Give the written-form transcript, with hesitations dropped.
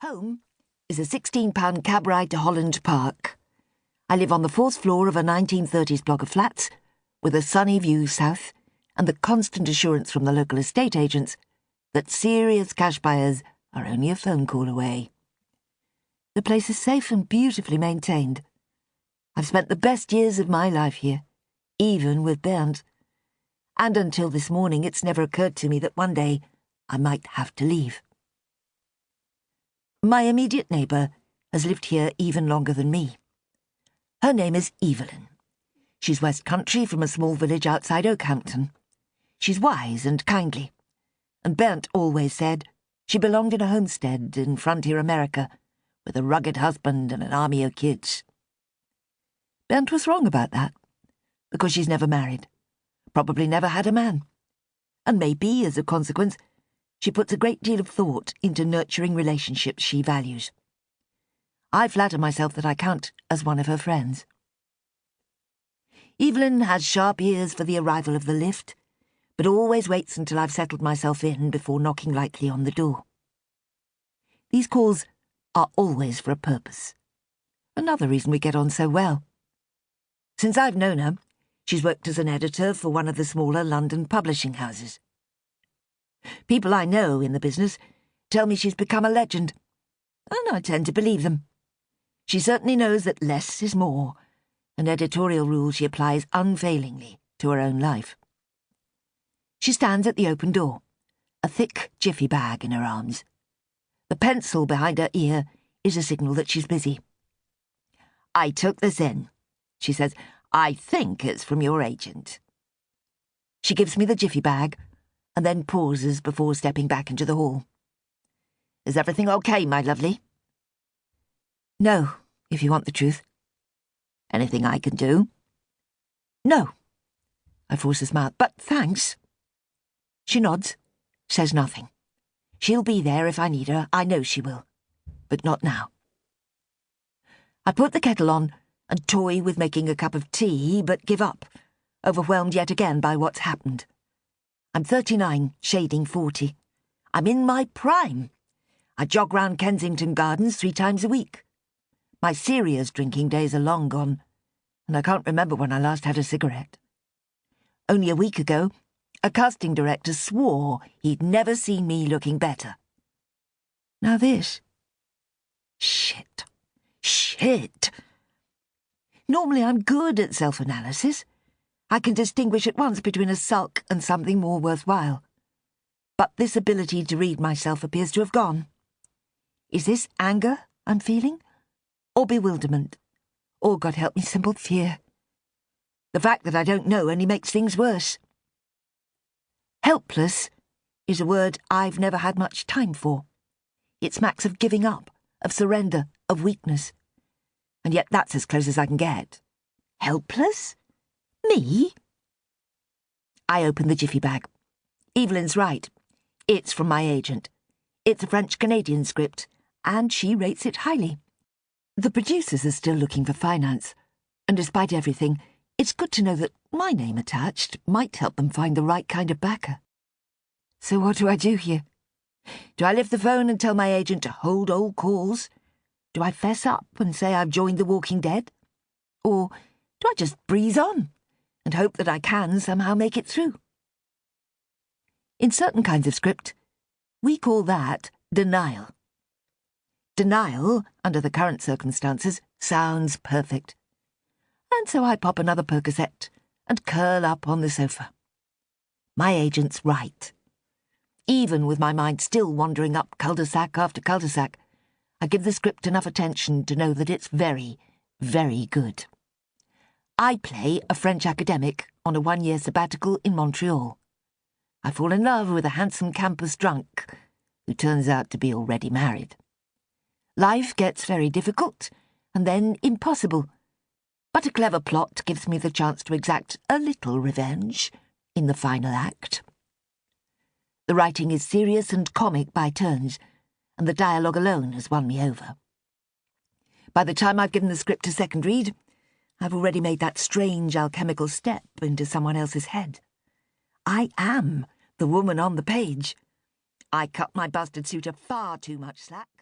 Home is a £16 cab ride to Holland Park. I live on the 4th floor of a 1930s block of flats, with a sunny view south and the constant assurance from the local estate agents that serious cash buyers are only a phone call away. The place is safe and beautifully maintained. I've spent the best years of my life here, even with Bernd. And until this morning, it's never occurred to me that one day I might have to leave. My immediate neighbour has lived here even longer than me. Her name is Evelyn. She's West Country from a small village outside Oakhampton. She's wise and kindly, and Bernd always said she belonged in a homestead in frontier America with a rugged husband and an army of kids. Bernd was wrong about that, because she's never married, probably never had a man, and maybe, as a consequence, she puts a great deal of thought into nurturing relationships she values. I flatter myself that I count as one of her friends. Evelyn has sharp ears for the arrival of the lift, but always waits until I've settled myself in before knocking lightly on the door. These calls are always for a purpose. Another reason we get on so well. Since I've known her, she's worked as an editor for one of the smaller London publishing houses. People I know in the business tell me she's become a legend, and I tend to believe them. She certainly knows that less is more, an editorial rule she applies unfailingly to her own life. She stands at the open door, a thick jiffy bag in her arms. The pencil behind her ear is a signal that she's busy. "I took this in," she says. "I think it's from your agent." She gives me the jiffy bag, and then pauses before stepping back into the hall. "Is everything okay, my lovely?" "No, if you want the truth." "Anything I can do?" "No." I force a smile. "But thanks." She nods, says nothing. She'll be there if I need her, I know she will. But not now. I put the kettle on and toy with making a cup of tea, but give up, overwhelmed yet again by what's happened. I'm 39, shading 40. I'm in my prime. I jog round Kensington Gardens 3 times a week. My serious drinking days are long gone, and I can't remember when I last had a cigarette. Only a week ago, a casting director swore he'd never seen me looking better. Now this. Shit. Normally I'm good at self-analysis. I can distinguish at once between a sulk and something more worthwhile. But this ability to read myself appears to have gone. Is this anger I'm feeling? Or bewilderment? Or, God help me, simple fear? The fact that I don't know only makes things worse. Helpless is a word I've never had much time for. It smacks of giving up, of surrender, of weakness. And yet that's as close as I can get. Helpless? Me? I open the jiffy bag. Evelyn's right. It's from my agent. It's a French-Canadian script, and she rates it highly. The producers are still looking for finance, and despite everything, it's good to know that my name attached might help them find the right kind of backer. So what do I do here? Do I lift the phone and tell my agent to hold all calls? Do I fess up and say I've joined the Walking Dead? Or do I just breeze on and hope that I can somehow make it through? In certain kinds of script, we call that denial. Denial, under the current circumstances, sounds perfect. And so I pop another Percocet and curl up on the sofa. My agent's right. Even with my mind still wandering up cul-de-sac after cul-de-sac, I give the script enough attention to know that it's very, very good. I play a French academic on a 1-year sabbatical in Montreal. I fall in love with a handsome campus drunk, who turns out to be already married. Life gets very difficult, and then impossible, but a clever plot gives me the chance to exact a little revenge in the final act. The writing is serious and comic by turns, and the dialogue alone has won me over. By the time I've given the script a second read, I've already made that strange alchemical step into someone else's head. I am the woman on the page. I cut my busted suitor far too much slack.